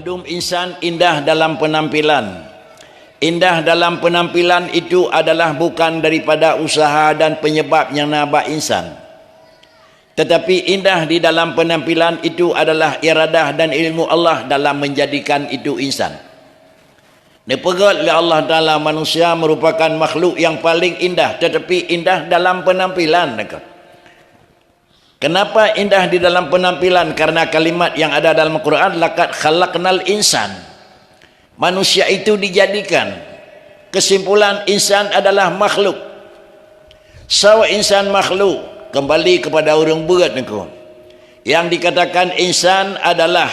maklum insan indah dalam penampilan. Indah dalam penampilan itu adalah bukan daripada usaha dan penyebab yang nabak insan, tetapi indah di dalam penampilan itu adalah iradah dan ilmu Allah dalam menjadikan itu insan. Dipegat oleh Allah Ta'ala, manusia merupakan makhluk yang paling indah, tetapi indah dalam penampilan. Kenapa indah di dalam penampilan? Karena kalimat yang ada dalam Al-Quran, laqad khalaqnal insan. Manusia itu dijadikan. Kesimpulan, insan adalah makhluk. Sawa insan makhluk. Kembali kepada orang berat. Yang dikatakan insan adalah,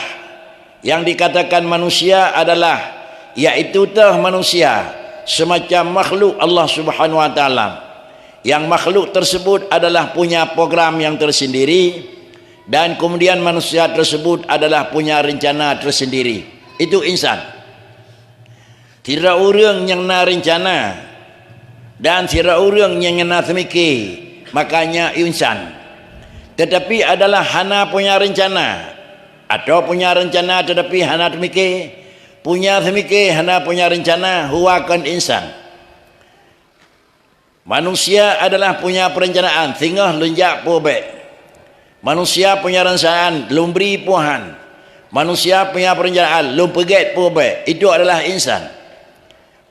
yang dikatakan manusia adalah, yaitu manusia semacam makhluk Allah Subhanahu wa Ta'ala. Yang makhluk tersebut adalah punya program yang tersendiri, dan kemudian manusia tersebut adalah punya rencana tersendiri. Itu insan. Tidak orang yang nak rencana dan tidak orang yang nak semikir, makanya insan. Tetapi adalah hana punya rencana, atau punya rencana tetapi hana semikir, punya semikir hana punya rencana, huwakan insan. Manusia adalah punya perencanaan, sehingga lenjak pobek. Manusia punya rencana, belum beri puhan. Manusia punya perencanaan, belum pegat pobek. Itu adalah insan.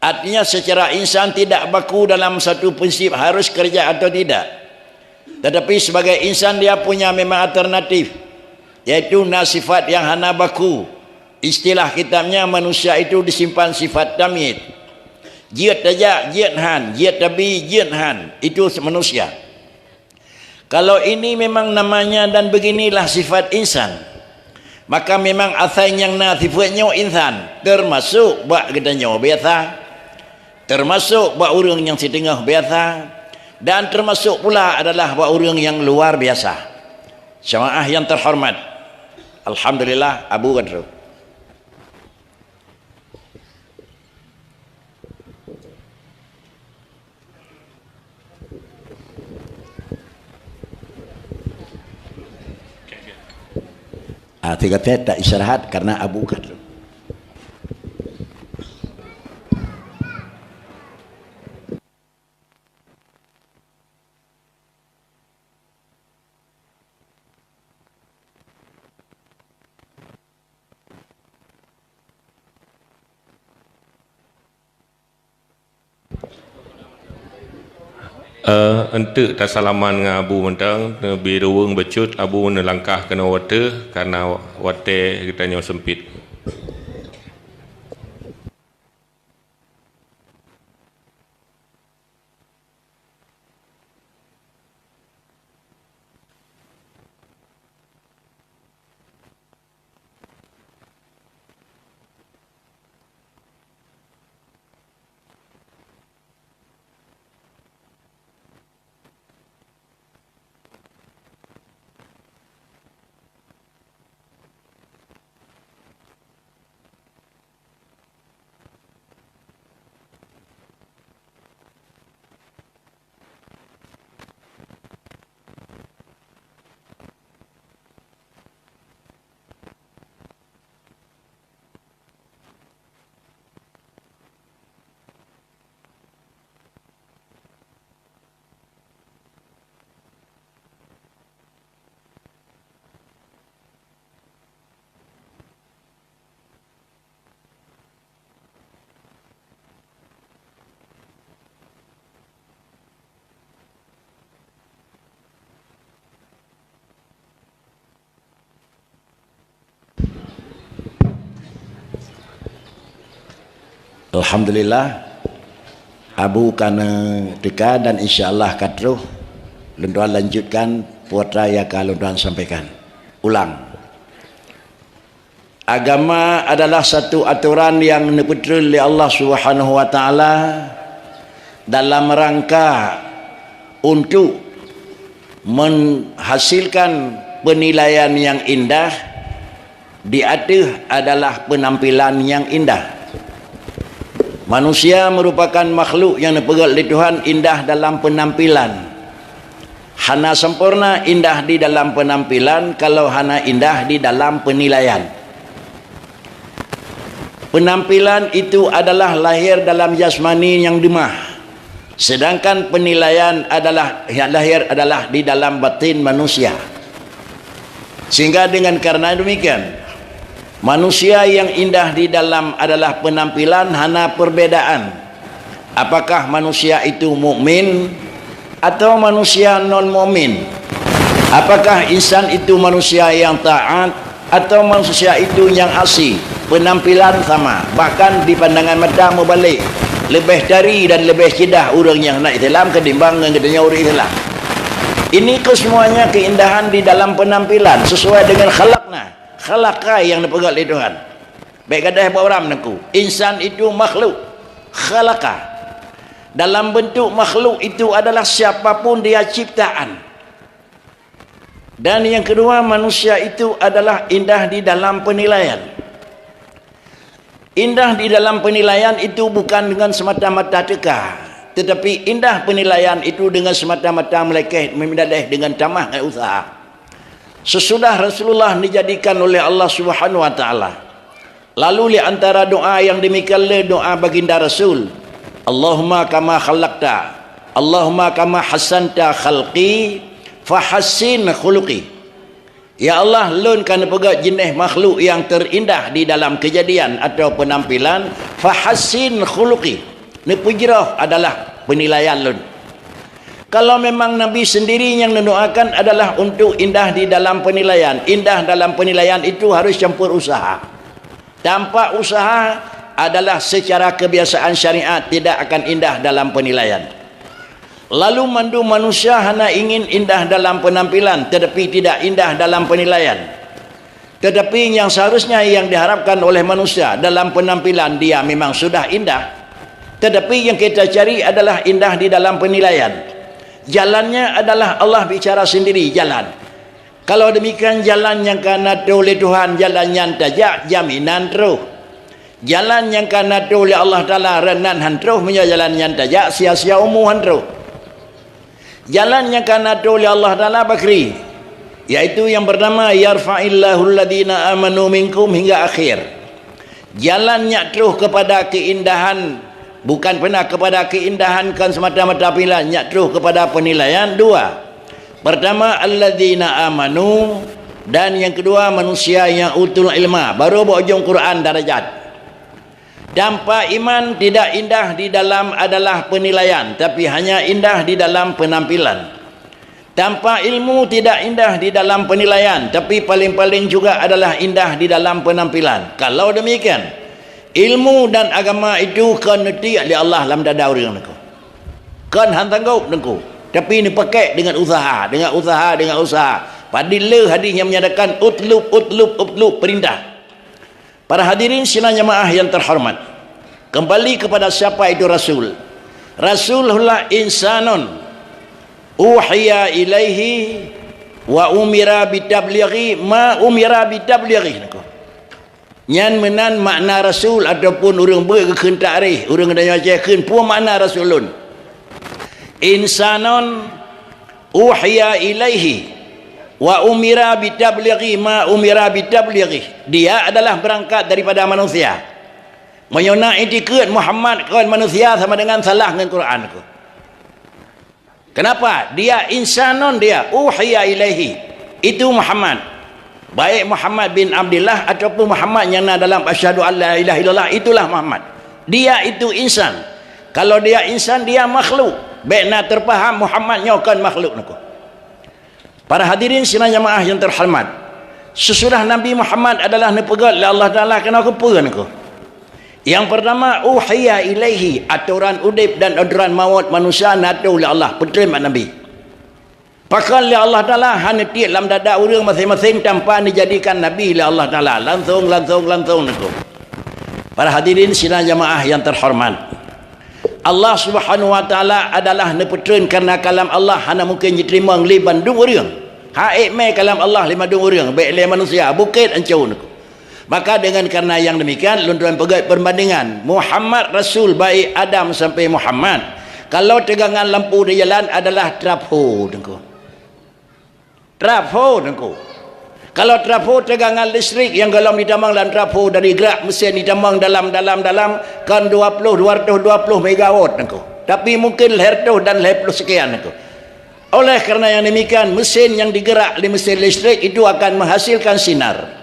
Artinya secara insan tidak baku dalam satu prinsip harus kerja atau tidak. Tetapi sebagai insan dia punya memang alternatif, yaitu nasifat yang hana baku. Istilah kitabnya manusia itu disimpan sifat tamyiz. Jiat tajak, jiat han, jiat tabi, jiat han. Itu manusia. Kalau ini memang namanya dan beginilah sifat insan, maka memang asal yang sifatnya insan, termasuk buat katanya biasa, termasuk buat orang yang setengah biasa, dan termasuk pula adalah buat orang yang luar biasa. Jemaah yang terhormat, alhamdulillah, Abu Qadru. Tiga tak istirahat karena Abu Qadru. Untuk tasalaman dengan Abu mentang biru becut Abu nelangkah kena water karena water kitanya sempit. Alhamdulillah, Abu kana dekat dan insyaAllah katruh lunduan lanjutkan putra yang lunduan sampaikan. Ulang. Agama adalah satu aturan yang diputrul oleh Allah Subhanahu wa Ta'ala dalam rangka untuk menghasilkan penilaian yang indah. Di atas adalah penampilan yang indah. Manusia merupakan makhluk yang dipegat oleh Tuhan indah dalam penampilan. Hana sempurna indah di dalam penampilan, kalau hana indah di dalam penilaian. penampilan itu adalah lahir dalam jasmani yang demah, sedangkan penilaian adalah yang lahir adalah di dalam batin manusia. Sehingga dengan karena demikian, manusia yang indah di dalam adalah penampilan, hanya perbedaan apakah manusia itu mukmin atau manusia non mukmin, apakah insan itu manusia yang taat atau manusia itu yang asi. Penampilan sama, bahkan di pandangan mata membalik, lebih dari dan lebih cedah orang yang nak Islam ketimbang yang katanya orang Islam. Ini kesemuanya keindahan di dalam penampilan sesuai dengan khalaqah yang dipegang oleh Tuhan. Baik kata buat orang naku, insan itu makhluk khalaqah. Dalam bentuk makhluk itu adalah siapapun dia ciptaan. Dan yang kedua, manusia itu adalah indah di dalam penilaian. Indah di dalam penilaian itu bukan dengan semata-mata teka, tetapi indah penilaian itu dengan semata-mata melekeh, memindalih dengan tamah dan usaha. Sesudah Rasulullah dijadikan oleh Allah Subhanahu wa taala, lalu di antara doa yang demikianlah doa baginda Rasul, Allahumma kama khalaqta, Allahumma kama hasanta khalqi fahassin khuluqi. Ya Allah, lun kana pegat jenis makhluk yang terindah di dalam kejadian atau penampilan, fahassin khuluqi. Ni pujrah adalah penilaian lun. Kalau memang Nabi sendiri yang mendoakan adalah untuk indah di dalam penilaian, indah dalam penilaian itu harus campur usaha. Tanpa usaha adalah secara kebiasaan syariat tidak akan indah dalam penilaian. Lalu mandu manusia hanya ingin indah dalam penampilan tetapi tidak indah dalam penilaian. Tetapi yang seharusnya yang diharapkan oleh manusia dalam penampilan dia memang sudah indah, tetapi yang kita cari adalah indah di dalam penilaian. Jalannya adalah Allah bicara sendiri jalan. Kalau demikian jalan yang kana oleh Tuhan jalan yang tajak jaminan terus. Jalan yang kana oleh Allah Taala renan terus menjadi jalan yang tajak sia-sia umuhan terus. Jalan yang kana oleh Allah Taala bakri, yaitu yang pertama yarfa'illahu alladhina amanu minkum hingga akhir. Jalannya terus kepada keindahan, bukan pernah kepada keindahan kan semata-mata pilihan, nyak terus kepada penilaian. Dua, pertama alladzina amanu, dan yang kedua manusia yang utul ilma. Baru ujung Quran darajat. Tanpa iman tidak indah di dalam adalah penilaian, tapi hanya indah di dalam penampilan. Tanpa ilmu tidak indah di dalam penilaian, tapi paling-paling juga adalah indah di dalam penampilan. Kalau demikian, ilmu dan agama itu kan neti oleh Allah dalam dada orang niku. Kan hantanggup niku. Tapi ini pakai dengan usaha, dengan usaha. Padilla hadis yang menyatakan utlub perintah. Para hadirin sidang jemaah yang terhormat, kembali kepada siapa itu Rasul. Rasulullah insanun uhiya ilaihi wa umira bitablighi ma umira bitablighi. Nyan menan makna Rasul ataupun orang berkeun takrif, orang daya cekeun pun makna Rasulun. Insanun uhiya ilaihi wa umira bitablighi ma umira bitablighi. Dia adalah berangkat daripada manusia. Menyona itikad Muhammad kan manusia sama dengan salah dengan Quran. Kenapa? Dia insanun, dia uhiya ilaihi. Itu Muhammad. Baik Muhammad bin Abdullah ataupun Muhammad yang dalam asyhadu an la ilaha illallah, itulah Muhammad. Dia itu insan. Kalau dia insan, dia makhluk. Baik nak terfaham Muhammadnya kan makhluk niku. Para hadirin sidang jemaah yang terhormat, sesudah Nabi Muhammad adalah nepegat oleh Allah Taala kena apa niku? Yang pertama uhiya ilaihi, aturan udip dan aturan maut manusia natu oleh Allah penerima Nabi. Pakal oleh Allah Taala haneti dalam dada orang masing-masing tanpa dijadikan nabi oleh Allah Taala. Langsung niku. Para hadirin sidang jemaah yang terhormat, Allah Subhanahu wa taala adalah nepetreun karena kalam Allah hana mungkin diterima oleh bandung orang. Haik mai kalam Allah lima dung orang, baik le manusia bukit ancau niku. Maka dengan karena yang demikian luntuan pegat perbandingan Muhammad Rasul baik Adam sampai Muhammad. Kalau tegangan lampu di jalan adalah trafo niku. Trafo niku. Kalau trafo tegangan listrik yang dalam ditambang dalam trafo dari gerak mesin ditambang dalam kan 220 megawatt nako. Tapi mungkin herto dan leplo sekian nako. Oleh kerana yang demikian mesin yang digerak di mesin listrik itu akan menghasilkan sinar.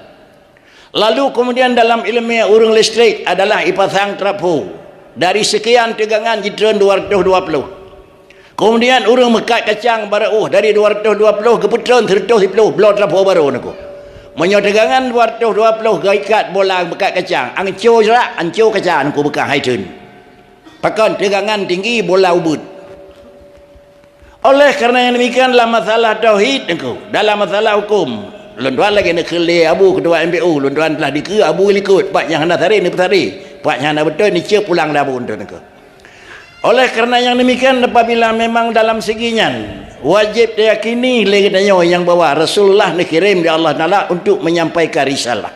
Lalu kemudian dalam ilmiah urang listrik adalah ipasang trafo dari sekian tegangan jadi 220. Kemudian urang mekat kacang baru dari 220 ke petron 110 blok trafo baru nako. Menyo tegangan 220 gaikat bola mekat kacang, angco jerak, angco kacang nako bekas haitun. Pakan tegangan tinggi bola ubud. Oleh kerana yang demikian dalam masalah tauhid nako, dalam masalah hukum, luan lagi nak keli abu ketua MBU, luan telah dikira abu likut, pak yang hendak tarik ni petari, pak yang hendak betul ni cia pulang dah pun nako. Oleh kerana yang demikian apabila memang dalam seginya wajib diyakini legatnya yang bawa Rasulullah dikirim di Allah Taala untuk menyampaikan risalah.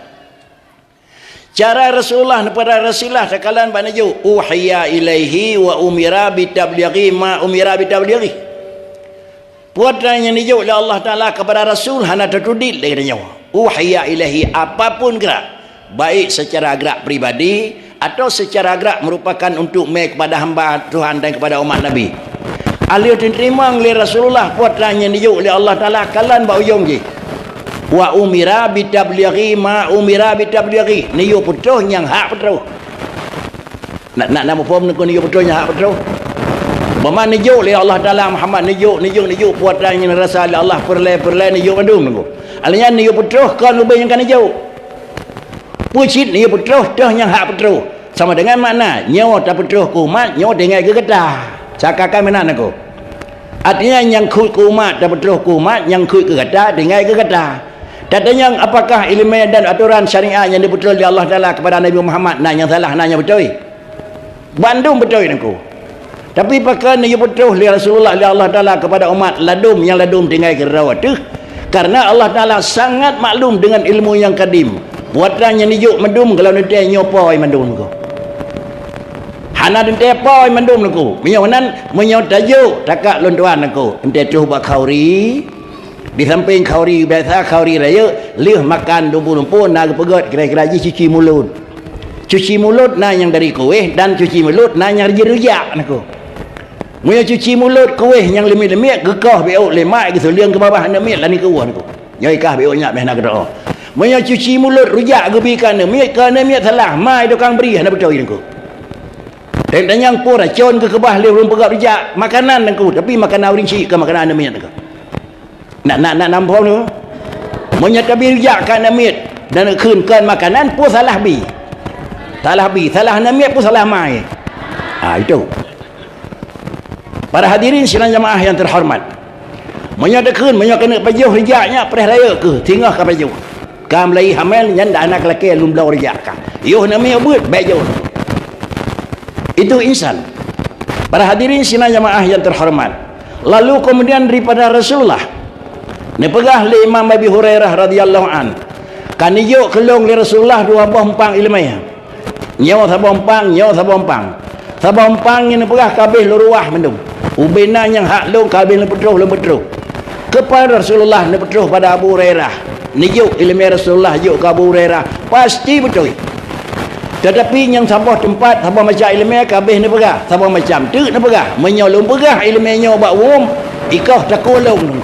Cara Rasulullah kepada Rasulullah sekalan banaju uhiya ilaihi wa umira bitablighi ma umira bitablighi. Puatan yang dijuk oleh Allah Taala kepada Rasul hana tertudit legatnya. Uhiya ilaihi apapun gerak, baik secara gerak pribadi atau secara gerak merupakan untuk kepada hamba Tuhan dan kepada umat Nabi. Alih diterima oleh Rasulullah puatan yang dijuk oleh Allah Taala kalan ba ujung je. Wa umira bitablighi ma umira bitablighi. Niyo putuh yang hak putuh. Nak nama form nak niyo putuh yang hak putuh. Bama nijuk oleh Allah Taala Muhammad nijuk puatan yang rasa Allah perle nijuk madum nunggu. Alihnya niyo putuh kan lebih yang kan nijuk. Pucit niyo putuh dah yang hak putuh. Sama dengan makna nyawa tak putuh kumat nyawa dengan gegetah. Cakakan mana aku? Artinya yang kut kumat tak putuh kumat yang kut gegetah dengan gegetah. Katanya apakah ilmu dan aturan syariat yang diputul oleh Allah Taala kepada Nabi Muhammad nah yang salah nanya betul. Bandung betul aku. Tapi pakai ni betul oleh Rasulullah oleh Allah Taala kepada umat ladum yang ladum dengan gerawat tu. Karena Allah Taala sangat maklum dengan ilmu yang kadim. Buatan yang dijuk mendum kalau nanti nyopoi mendum ko. Hana nanti poi mendum ko. Menyonan menyotajuk takak lontuan ko. Nanti cuba kauri. Di samping kauri biasa kauri raya lih makan lumpuh-lumpuh nak pegot kira-kira cuci mulut. Cuci mulut nah yang dari kuih dan cuci mulut nah yang rujak nako. Mun cuci mulut kuih yang lemit-lemit gekah beuk lemak gitu liang ke bawah lemit lah ni ke nako. Nyai kah beuk nyak meh nak doa. Mun cuci mulut rujak gebikan lemit ke lemit salah mai tukang beri hana betul nako. Dan yang pun racun ke kebah leh belum pegat rujak makanan nako tapi makanan rinci ke makanan lemit nako. Nak nampak tu menyatabi rujakkan namit dan kenkan makanan pun salah bi salah namit pun salah mai itu para hadirin sidang jamaah yang terhormat menyatakan kena pajuh rujaknya perih raya ke tinggal ke pajuh kam lai hamil nyanda anak lelaki lum belau rujakkan yuh namit buat pajuh itu insan. Para hadirin sidang jamaah yang terhormat, lalu kemudian daripada Rasulullah ni pegah li Imam Abi Hurairah radhiyallahu an. Kan ijuk kelong li Rasulullah dua buah empang ilmiah. Nyawa sabah empang. Sabah empang ni pegah kabeh luruah mendung. Ubina yang hak long kabeh le petruh. Kepada Rasulullah ni petruh pada Abu Hurairah. Nijuk ilmiah Rasulullah juk ke Abu Hurairah. Pasti betul. Tetapi yang sabah tempat sabah macam ilmiah kabeh ni pegah. Sabah macam tu ni pegah. Menyolong pegah ilmiahnya bak wum ikah takolong.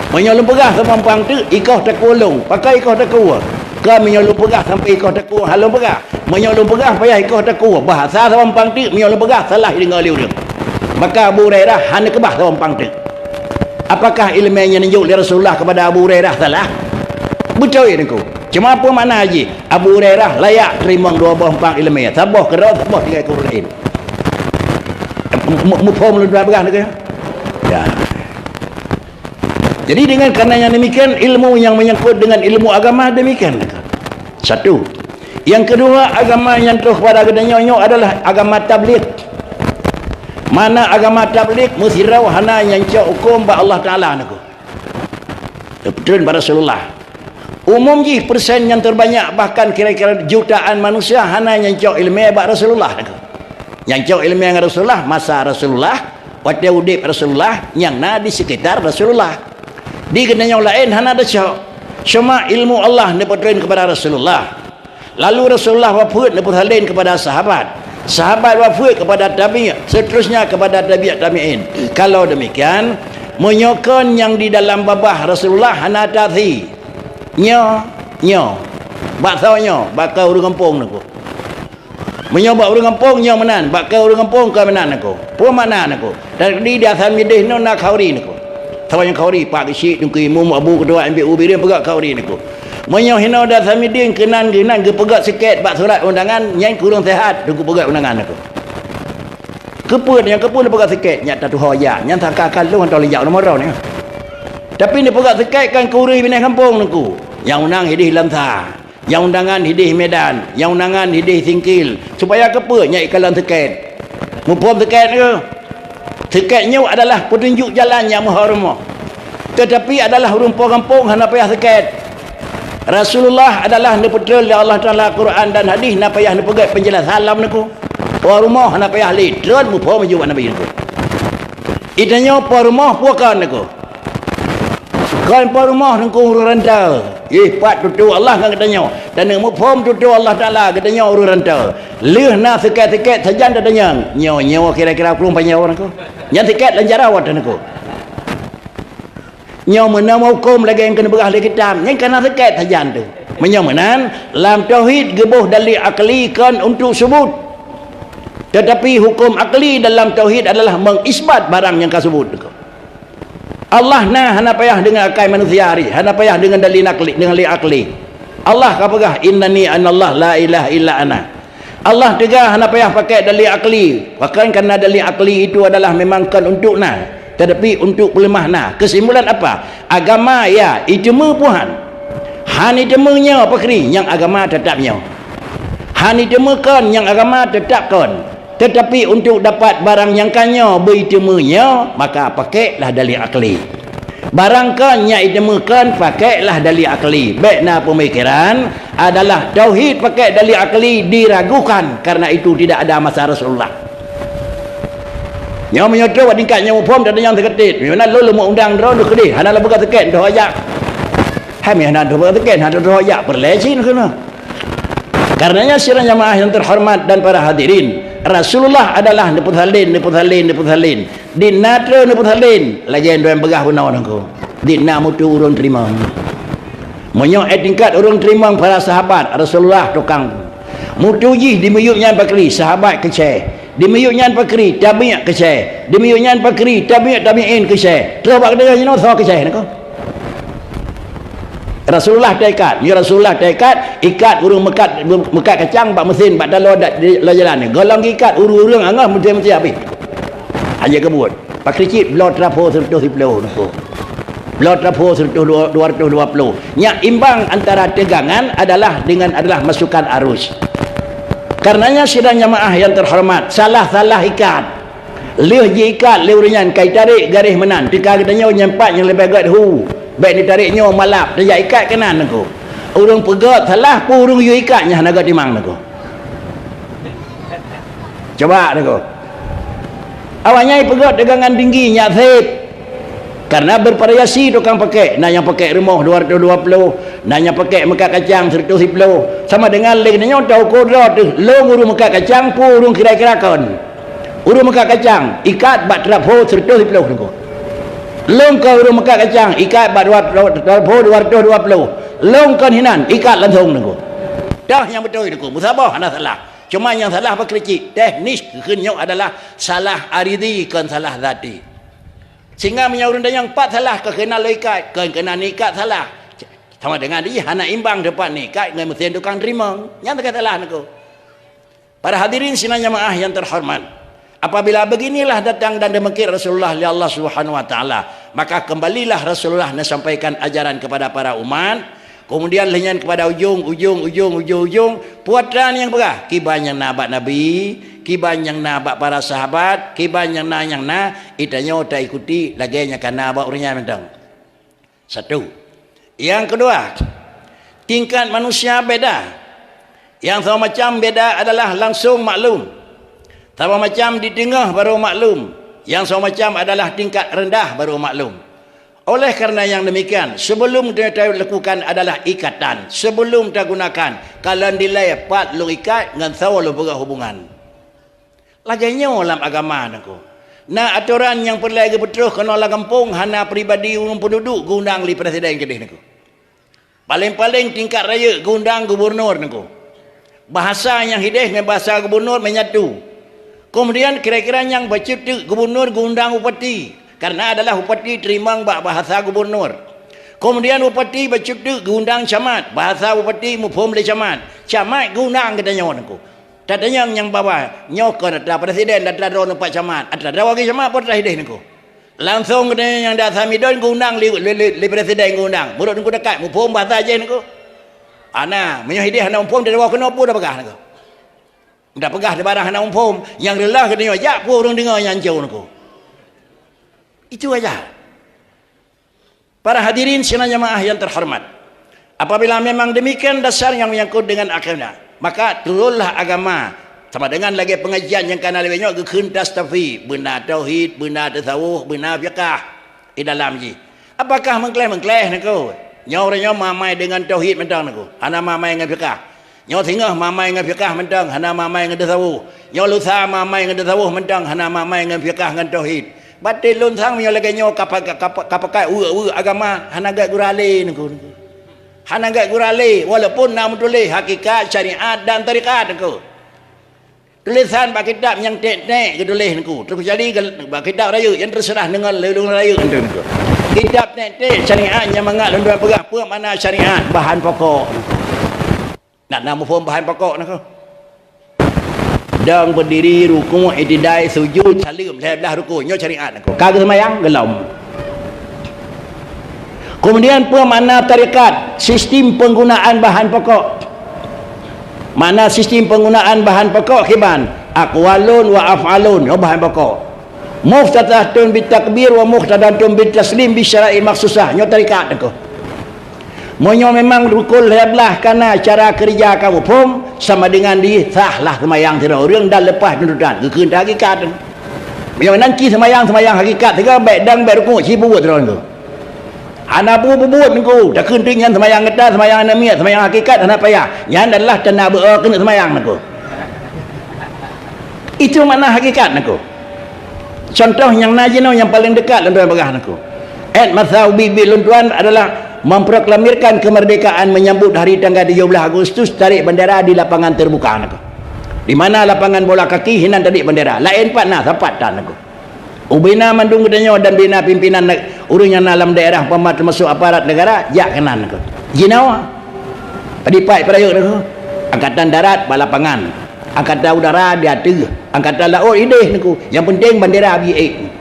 Menyolong pegah sama empang tu ikah tak kolong pakai ikah tak kuah ke menyolong pegah sampai ikah tak kuah halong pegah menyolong pegah payah ikah tak kuah bahasa sama empang tu menyolong pegah salah dengar liu dia maka Abu Hurairah hanya kebah sama empang tu. Apakah ilmu yang dijuk oleh Rasulullah kepada Abu Hurairah salah? Betul ya niku. Cuma apa makna haji Abu Hurairah layak terima dua buah empang ilmu sabah kerau sabah tiga ekor lain mufhum lu dua pegah niku ya. Jadi dengan kerana yang demikian ilmu yang menyangkut dengan ilmu agama demikian. Satu. Yang kedua agama yang terus pada gedanyonyo adalah agama tabligh. Mana agama tabligh musirau hana yang cak hukum ba Allah Taala naku. Betul pada Rasulullah. Umum ji persen yang terbanyak bahkan kira-kira jutaan manusia hana yang cak ilmu ba Rasulullah naku. Yang cak ilmu yang Rasulullah masa Rasulullah, waktu udip Rasulullah yang na di sekitar Rasulullah. Di kena yang lain hana ada cak Semua ilmu Allah dipertuin kepada Rasulullah. Lalu Rasulullah wafat dipertuin kepada sahabat. Sahabat wafat kepada tabi'in, seterusnya kepada tabi'in. Kalau demikian, menyokon yang di dalam babah Rasulullah hanatati. Nyo. Baksanya bakal urang kampung aku. Menyobak urang kampung nyo menan, bakal urang kampung ke menan aku. Puan mana aku. Dan di asal midih no nak khauri aku. Tahu yang khauri pak kecil dengki mum abu kedua ambil ubi dia pegat khauri aku. Menyo hino dah samidin kenan ke pegat sikit bak surat undangan yang kurang sehat dengku pegat undangan aku. Kepun yang kepun dia pegat sikit nyak tatu hoya yang tak akan lu hantar lejak nomor ni. Tapi dia pegat sikit kan kuri binai kampung aku. Yang undang hidih lantar, yang undangan hidih Medan, yang undangan hidih Singkil. Supaya kepun nyak ikalan sikit. Mupom sikit ke? Sikitnya adalah petunjuk jalan yang mahormah. Tetapi adalah rumpah kampung hana payah sikit. Rasulullah adalah nepetrol oleh Allah Ta'ala Quran dan hadis nak payah nak pegat penjelas salam naku. Puan rumah nak payah litron mupa maju Nabi naku. Itanya puan rumah puakan naku. Kan puan rumah naku urus rantau. Pat tutu Allah kan katanya. Dan nak mupa tutu Allah Ta'ala katanya urus rantau. Lih nak sikit-sikit saja katanya. Nyawa kira-kira kurang banyak orang naku. Yang sikit lanjarawat naku. Nyaw menama hukum lagi yang kena berah lagi kitab yang kena sekat saja tu menyamanan lam tauhid gebuh dalil akli kan untuk sebut, tetapi hukum akli dalam tauhid adalah mengisbat barang yang kau sebut. Allah nah hana payah dengan akal manusia hari, hana payah dengan dalil akli, dengan dalil akli. Allah kau pegah innani anallah la ilaha illa ana. Allah tegah hana payah pakai dalil akli, bahkan kerana dalil akli itu adalah memang kan untuk nah, tetapi untuk pelemah nah. Kesimpulan apa? Agama ya ijma Tuhan. Han ijmanya apa kri yang agama tetapnya. Han ijmakan yang agama tetapkan. Tetapi untuk dapat barang yang kanyo berijmanya maka pakailah dalil akli. Barang kan yang ijmakan pakailah dalil akli. Baik na pemikiran adalah tauhid pakai dalil akli diragukan karena itu tidak ada masa Rasulullah. Yang menyodor tingkatnya upom dan yang terketit. Mana lu mau undang drone kedih. Hana la buka teket dah ayak. Hai mi hana buka teket hana dah ayak perlecin kena. Karenanya sidang jamaah yang terhormat dan para hadirin, Rasulullah adalah neputhalin. Di natra neputhalin lagi yang begah punau nangku. Di namutu urun terima. Monyo tingkat urun terima para sahabat Rasulullah tukang. Mutuji di meyuknya bakri sahabat kecil. Di meyuknya pakri tabi'at kecil. Di meyuknya pakri tabi'in kecil. Terus bak dia nyino tho kecil nako. Rasulullah dekat, ya Rasulullah dekat ikat urung mekat kacang bak mesin bak dalam jalan ni. Golong ikat urung angah mesti habis. Aja kebut. Pakri cip blot trapo 110 nako. Blot trapo 220. Nya imbang antara tegangan adalah masukan arus. Karenanya sidang jamaah yang terhormat, salah ikat. Lih je ikat, lih ringan, kai tarik garis menan. Tika katanya nyempat yang lebih agak hu. Baik ditariknya malap, dia ikat kanan aku. Urung pegat salah, pu urung yu ikatnya naga timang aku. Coba aku. Awalnya pegat tegangan tinggi nyak sip. Karena bervariasi tukang pakai. Nah yang pakai remah 220, nah yang pakai mekat kacang 110. Sama dengan lainnya tahu kodrat long urung mekat kacang pu urung kira-kira kon. Urung mekat kacang ikat bat trapo 110 niku. Long kau urung mekat kacang ikat bat trapo 220. Long kon hinan ikat langsung niku. Dah yang betul niku. Musabah anda salah. Cuma yang salah apa kecil teknis kenyok adalah salah aridi kan salah zati. Sehingga menyaurun yang empat salah kena ikat, kena ikat salah. Sama dengan dia hana imbang depan ikat dengan mesin tukang terima. Yang terkata salah niku. Para hadirin sidang jamaah yang terhormat. Apabila beginilah datang dan demekir Rasulullah li Allah Subhanahu wa taala, maka kembalilah Rasulullah sampaikan ajaran kepada para umat. Kemudian lenyan kepada ujung puatan yang berah kiban yang nabak Nabi, kiban yang nabak para sahabat, kiban yang itanya tak ikuti lagi nya kana nabak orangnya mentang. Satu. Yang kedua, tingkat manusia beda. Yang sama macam beda adalah langsung maklum. Sama macam di tengah baru maklum. Yang sama macam adalah tingkat rendah baru maklum. Oleh karena yang demikian, sebelum kita lakukan adalah ikatan. Sebelum kita gunakan, kalau nilai pat lu ikat, dengan tahu lu berhubungan. Laganya dalam agama aku. Nah, aturan yang perlu lagi betul kena lah kampung, hana pribadi orang penduduk, gundang li presiden kedih aku. Paling-paling tingkat raya, gundang gubernur aku. Bahasa yang hidih dengan bahasa gubernur menyatu. Kemudian kira-kira yang bercuti gubernur gundang upati. Karena adalah upati terima bahasa gubernur. Kemudian upati bercuti gundang camat. Bahasa upati mufhum le camat. Camat gundang katanya orang aku. Tadanya yang bawah nyokon ada presiden ada drone pak camat. Ada wagi camat pun dah hidih aku. Langsung katanya yang dah samidon gundang li presiden gundang. Mulut aku dekat mufhum bahasa aja aku. Ana menyahidih ana mufhum dari wak kena pun dah pegah aku. Dah pegah di barang ana mufhum yang lelah katanya jak pun orang dengar yang jauh aku. Itu aja. Para hadirin sidang jamaah yang terhormat. Apabila memang demikian dasar yang menyangkut dengan akidah, maka turunlah agama sama dengan lagi pengajian yang kana lebih banyak kekentas tafi, benar tauhid, benar tasawuf, benar fiqh di dalam ji. Apakah mengklaim nako? Nyauranya mamai dengan tauhid mentang nako. Ana mamai dengan fiqh. Nyau tengah mamai dengan fiqh mentang, hana mamai dengan tasawuf. Nyau lusa mamai dengan tasawuf mentang, hana mamai dengan fiqh dengan tauhid. Batil lun sang menyo lagi nyo kapakai agama hanagat gurale niku. Hanagat gurale walaupun nama tulis hakikat syariat dan tarikat niku. Tulisan bab kitab yang tek-tek tulis niku. Terus jadi bab kitab raya yang terserah dengan lelung raya niku. Kitab tek-tek syariat yang mengat dan dua pegah apa mana syariat bahan pokok. Nak nama form bahan pokok niku. Dan berdiri rukuk i'tidal sujud salim saya belah rukuk nyo syariat aku kagak semayang gelom. Kemudian apa makna tarikat? Sistem penggunaan bahan pokok. Mana sistem penggunaan bahan pokok kiban? Aqwalun wa af'alun bahan pokok. Muftadatun bitakbir wa muqtadatun bitaslim bi syara'i maksusah nyo tarikat aku. Monyo memang rukul belah karena cara kerja kamu pun sama dengan di sahlah semayang tidak orang dah lepas tuntutan kekeun hakikat. Yang nanti semayang hakikat tiga baik dan baik rukuk si buat terus tu. Ana buat niku dah keun dengan semayang ngeda semayang namiat semayang hakikat ana payah. Yang adalah kena kena semayang niku. Itu makna hakikat niku. Contoh yang najino yang paling dekat dalam bagah niku. Masau bibi luntuan adalah memproklamirkan kemerdekaan menyambut hari tanggal 17 Agustus tarik bendera di lapangan terbuka naku. Di mana lapangan bola kaki hinan tarik bendera. Lain pat nah sapat tan naku. Ubina mandung gedanyo dan bina pimpinan urang yang dalam daerah pemat termasuk aparat negara jak kenan naku. Jinawa. Padipai perayuk naku. Angkatan darat balapangan. Angkatan udara diatu. Angkatan laut ideh naku. Yang penting bendera BA.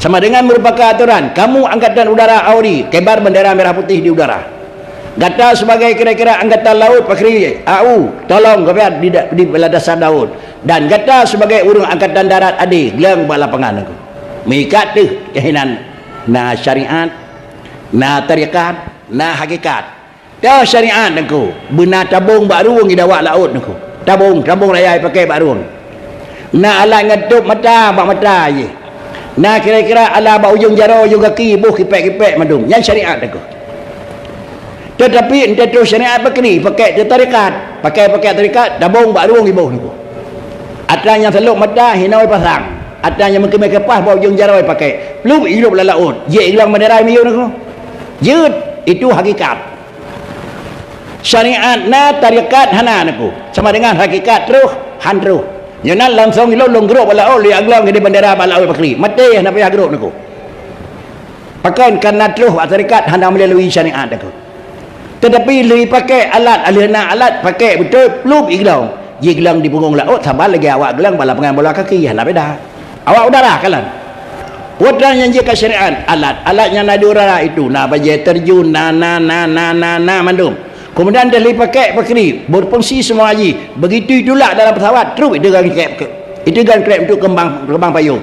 Sama dengan merupakan aturan kamu angkatan udara AURI kebar bendera merah putih di udara. Gata sebagai kira-kira angkatan laut pakri AU tolong kebar di dasar laut. Dan gata sebagai urang angkatan darat adi gelang balapangan aku. Mengikat tu kehinan na syariat, na tarikat, na hakikat. Dah syariat aku benar tabung baruang di dawak laut aku. Tabung raya pakai baruang. Na alat ngetup mata bak mata je. Nah kira-kira ala ba ujung jaro juga kaki buh kipek-kipek madum yang syariat aku. Tetapi ente tu syariat pakni pakai tarikat, pakai tarikat dabung baruang ibuh niku. Atanya seluk mata hinau pasang. Atanya mengkemai kepas ba ujung jaro pakai. Belum hidup la laut. Je hilang bendera miu niku. Jut itu hakikat. Syariat na tarikat hana niku. Sama dengan hakikat terus handruh. Jangan langsung ilong geruk bala oli aglang di bendera bala oli pakri. Mati nak payah geruk niku. Pakai karena terus tarikat hendak melalui syariat niku. Tetapi lebih pakai alat alihna alat pakai betul peluk iglang. Iglang di punggung laut sabar lagi awak gelang bala pengan bola kaki hendak beda. Awak udara kalan. Wadran yang jika syariat alat-alatnya nadi udara itu na baje terjun na mandum. Kemudian dia pakai pakri berfungsi semua haji. Begitu itulah dalam pesawat terus itu kan krep untuk kembang payung.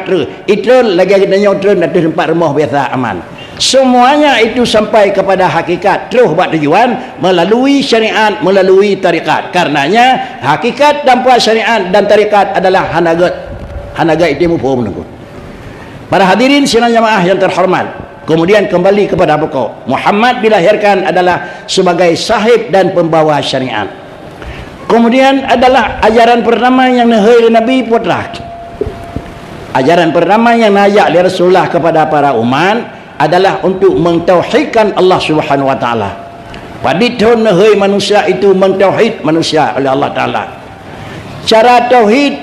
Terus itu lagi kita nyotron dari tempat rumah biasa aman. Semuanya itu sampai kepada hakikat terus buat tujuan melalui syariat, melalui tarikat. Karenanya hakikat tanpa syariat dan tarikat adalah hanagat itu mufhum. Para hadirin sidang jamaah yang terhormat. Kemudian kembali kepada pokok. Muhammad dilahirkan adalah sebagai sahib dan pembawa syariat. Kemudian adalah ajaran pertama yang nahai Nabi putra. Ajaran pertama yang najak oleh Rasulullah kepada para umat adalah untuk mentauhidkan Allah Subhanahu wa taala. Padahal nahai manusia itu mentauhid manusia oleh Allah taala. Cara tauhid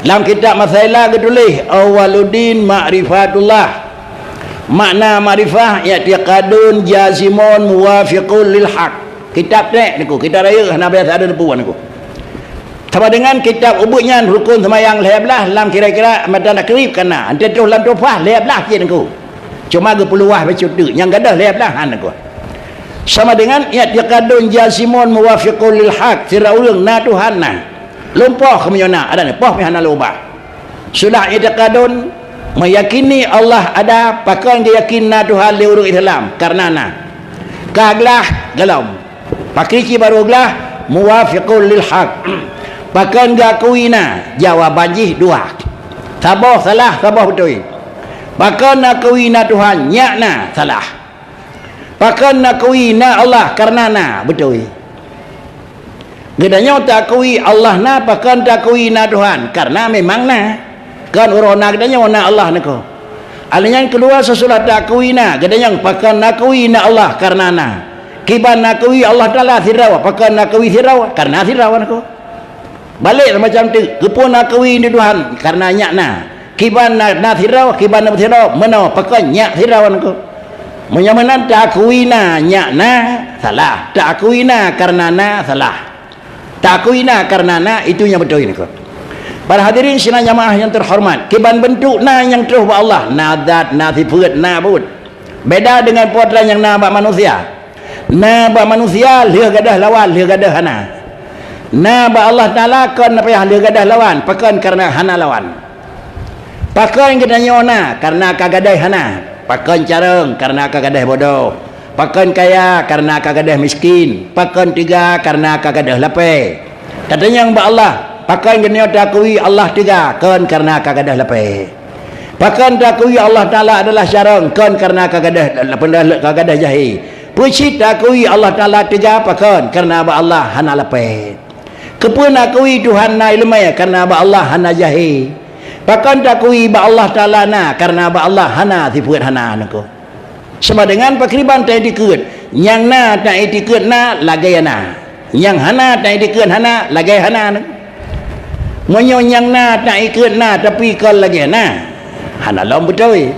dalam kitab Masalah ditulis awwaluddin ma'rifatullah. Makna ma'rifah i'tiqadun jazimun muwafiqun lil haq. Kitab niku kita raya hana biasa ada depuan niku. Sama dengan kitab ubudnya rukun semayang 11 dalam kira-kira mata nak kerib kana ante tu dalam tufah 11 je niku. Cuma ge peluah baca tu yang gadah 11 niku. Sama dengan i'tiqadun jazimun muwafiqun lil haq. Sira urang na Tuhan na. Lumpah kemana ada ni poh hana lubah. Sudah i'tiqadun meyakini Allah ada, pakai dia yakin na Tuhan li urang Islam karena na. Kaglah galam. Pakai ci baru glah muwafiqun lil haq. Pakai gakui-na jawab jih dua. Sabah salah, sabah betul. Pakai nak kui na Tuhan nyak na salah. Pakai nak kui na Allah karena na betul. Gedanya tak kui Allah na, pakai tak kui na Tuhan karena memang na. Kan orang nak gedanya na Allah nako. Alanya yang kedua sesudah tak kui na, gedanya pakai nak kui na Allah karena na. Kiban nak kui Allah Taala sirawa, pakai nak kui sirawa karena sirawa nako. Balik macam tu, kepun nak kui ni Tuhan karena nyak na. Kiban na sirawa, kiban na sirawa, mana pakai nyak sirawa nako. Menyamanan tak kui na nyak na salah, tak kui na karena na salah. Tak kui na karena na itu yang betul nako. Para hadirin sidang jamaah yang terhormat, kiban bentuk na yang terus ba Allah, na zat, na sifat, na bud. Beda dengan potran yang na ba manusia. Na ba manusia leh gadah lawan, leh gadah hana. Na ba Allah Taala kan payah leh gadah lawan, pakan karena hana lawan. Pakan kita nyona karena kagadai hana. Pakan careng karena kagadai bodoh. Pakan kaya karena kagadai miskin. Pakan tiga karena kagadai lapar. Katanya yang ba Allah pakai genia takui Allah tiga kan karena kagadah lapar. Pakai takui Allah Taala adalah syarang kan karena kagadah jahil. Puji takui Allah Taala tiga pakai karena ba Allah hana lapar. Kepun akui Tuhan na ilmu karena ba Allah hana jahil. Pakai takui ba Allah Taala na karena ba Allah hana sifat hana nako. Sama dengan pakriban tak dikut. Yang na tak dikut na lagai na. Yang hana tak dikut hana lagai hana nako. Monyo yang na tak ikut na tapi kau lagi na hana lam betul.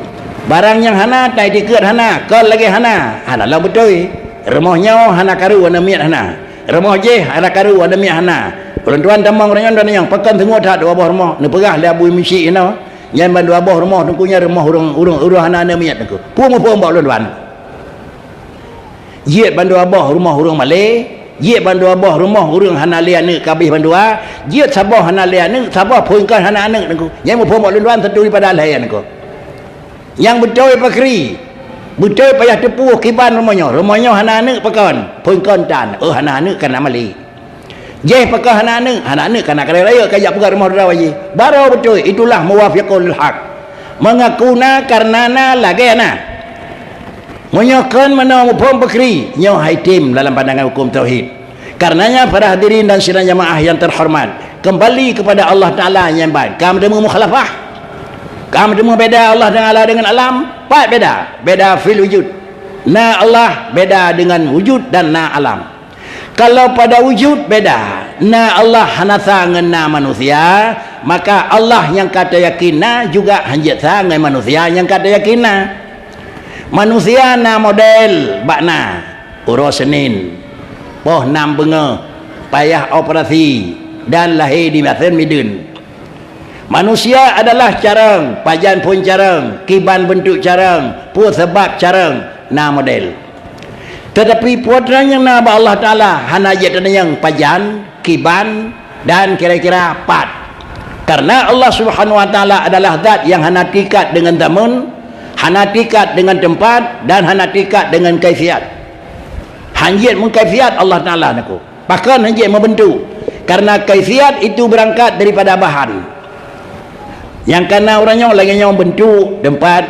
Barang yang hana tak ikut hana kau lagi hana lam betul. Remohnya hana karu wana miat hana. Remoh je hana karu wana miat hana. Tuan-tuan tamang orang yang pakan tengok tak dua buah rumah ni perah dia abu misi ina. Yang ban dua buah rumah tungkunya rumah urang hana miat aku. Pum tuan-tuan. Ye ban dua buah rumah urang Malay. Ye bandua boh rumah urang hana lia ne kabih bandua. Ye sabah hana lia ne, sabah poinkan hana ne nengku. Yang mu pomok luan tentu pada layan nengku. Yang betul pakri. Betul payah tepuh kiban rumahnya. Rumahnya hana ne pakan. Poinkan tan. Hana ne kana mali. Je pakai hana ne kana kaya raya kaya pegang rumah dah waji. Baru betul itulah muwafiqul haq. Mengakuna karena na lagi na. Menyokan mana pun bekri nyo haitim dalam pandangan hukum tauhid. Karenanya para hadirin dan sidang jamaah yang terhormat, kembali kepada Allah Taala yang baik. Kamu demu mukhalafah. Kamu demu beda Allah dengan alam, pak beda. Beda fil wujud. Na Allah beda dengan wujud dan na alam. Kalau pada wujud beda, na Allah hanasa dengan na manusia, maka Allah yang kata yakin na juga hanjat dengan manusia yang kata yakin na. Manusia na model bakna urus Senin poh 6 benga payah operasi dan lahir di Masin Midun. Manusia adalah carang, pajan pun carang, kiban bentuk carang, pun sebab carang na model. Tetapi putra yang na Allah Taala hana je yang pajan, kiban dan kira-kira pat. Karena Allah Subhanahu wa taala adalah zat yang hana tikat dengan zaman, hana tikat dengan tempat dan hana tikat dengan kaifiat. Hanjit mengkaifiat Allah Taala naku. Bahkan hanjit membentuk. Karena kaifiat itu berangkat daripada bahan. Yang karena orangnya lagi yang bentuk tempat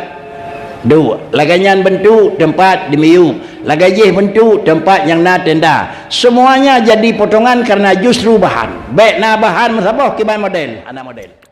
Dua, laganyan bentuk tempat dimiu, lagajih bentuk tempat yang na tenda. Semuanya jadi potongan karena justru bahan. Baik na bahan masabah kibai model, anak model.